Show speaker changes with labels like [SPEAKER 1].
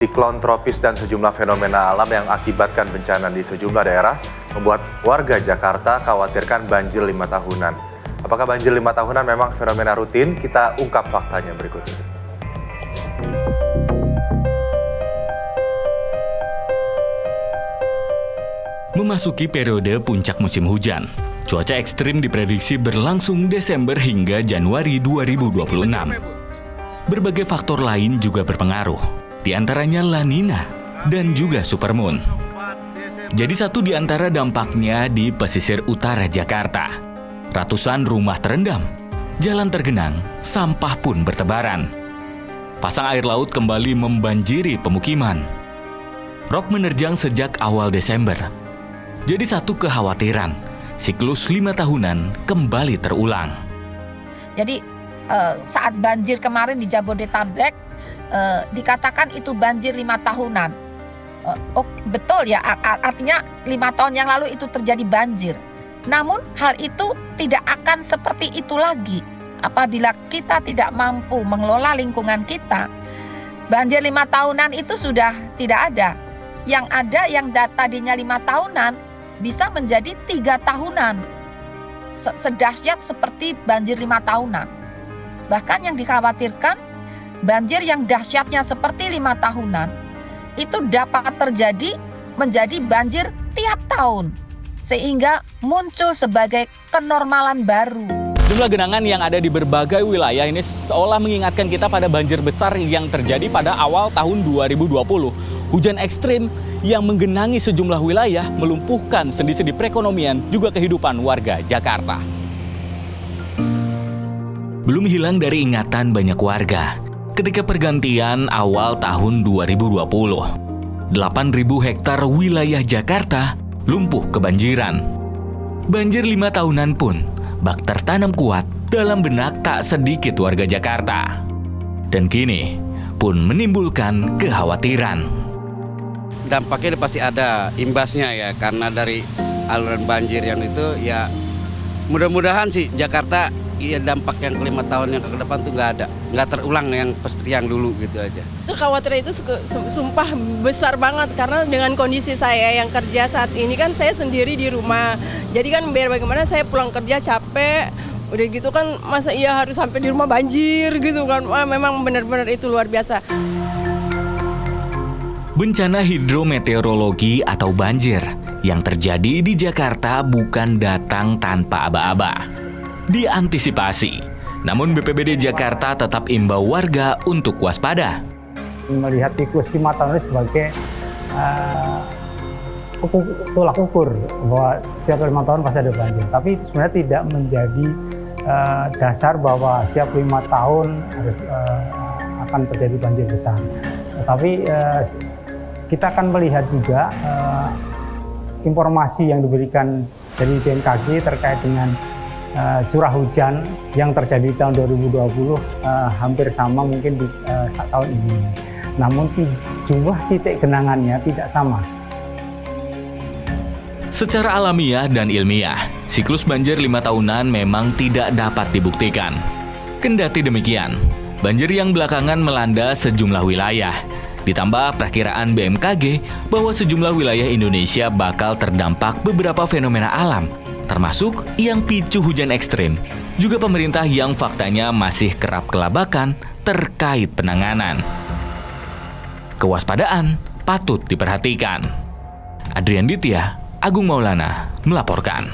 [SPEAKER 1] Siklon tropis dan sejumlah fenomena alam yang akibatkan bencana di sejumlah daerah membuat warga Jakarta khawatirkan banjir 5 tahunan. Apakah banjir 5 tahunan memang fenomena rutin? Kita ungkap faktanya berikut ini.
[SPEAKER 2] Memasuki periode puncak musim hujan, cuaca ekstrim diprediksi berlangsung Desember hingga Januari 2026. Berbagai faktor lain juga berpengaruh, di antaranya La Nina dan juga supermoon. Jadi satu di antara dampaknya di pesisir utara Jakarta. Ratusan rumah terendam, jalan tergenang, sampah pun bertebaran. Pasang air laut kembali membanjiri pemukiman. Rop menerjang sejak awal Desember. Jadi satu kekhawatiran, siklus 5 tahunan kembali terulang.
[SPEAKER 3] Jadi saat banjir kemarin di Jabodetabek, dikatakan itu banjir 5 tahunan. Betul ya, artinya 5 tahun yang lalu itu terjadi banjir. Namun hal itu tidak akan seperti itu lagi apabila kita tidak mampu mengelola lingkungan kita. Banjir 5 tahunan itu sudah tidak ada. Yang ada yang tadinya 5 tahunan bisa menjadi 3 tahunan. Sedahsyat seperti banjir 5 tahunan. Bahkan yang dikhawatirkan, banjir yang dahsyatnya seperti 5 tahunan itu dapat terjadi menjadi banjir tiap tahun, sehingga muncul sebagai kenormalan baru.
[SPEAKER 2] Jumlah genangan yang ada di berbagai wilayah ini seolah mengingatkan kita pada banjir besar yang terjadi pada awal tahun 2020. Hujan ekstrim yang menggenangi sejumlah wilayah melumpuhkan sendi-sendi perekonomian juga kehidupan warga Jakarta. Belum hilang dari ingatan banyak warga ketika pergantian awal tahun 2020. 8.000 hektar wilayah Jakarta lumpuh kebanjiran. Banjir 5 tahunan pun bak tertanam kuat dalam benak tak sedikit warga Jakarta. Dan kini pun menimbulkan kekhawatiran.
[SPEAKER 4] Dampaknya pasti ada imbasnya ya, karena dari aluran banjir yang itu ya mudah-mudahan sih Jakarta ya dampak yang ke-5 tahun yang ke depan tuh nggak terulang yang seperti yang dulu gitu aja.
[SPEAKER 5] Kekhawatiran itu sumpah besar banget karena dengan kondisi saya yang kerja saat ini kan saya sendiri di rumah. Jadi kan biar bagaimana saya pulang kerja capek, udah gitu kan masa iya harus sampai di rumah banjir gitu kan. Wah, memang benar-benar itu luar biasa.
[SPEAKER 2] Bencana hidrometeorologi atau banjir yang terjadi di Jakarta bukan datang tanpa aba-aba. Diantisipasi, namun BPBD Jakarta tetap imbau warga untuk waspada.
[SPEAKER 6] Melihat siklus 5 tahun ini sebagai tolak ukur bahwa setiap 5 tahun pasti ada banjir. Tapi sebenarnya tidak menjadi dasar bahwa setiap 5 tahun harus akan terjadi banjir besar. Tetapi kita akan melihat juga informasi yang diberikan dari BMKG terkait dengan curah hujan yang terjadi di tahun 2020 hampir sama mungkin di tahun ini. Namun jumlah titik genangannya tidak sama.
[SPEAKER 2] Secara alamiah dan ilmiah, siklus banjir 5 tahunan memang tidak dapat dibuktikan. Kendati demikian, banjir yang belakangan melanda sejumlah wilayah, ditambah perkiraan BMKG bahwa sejumlah wilayah Indonesia bakal terdampak beberapa fenomena alam, termasuk yang picu hujan ekstrim, juga pemerintah yang faktanya masih kerap kelabakan terkait penanganan. Kewaspadaan patut diperhatikan. Adrian Ditya, Agung Maulana melaporkan.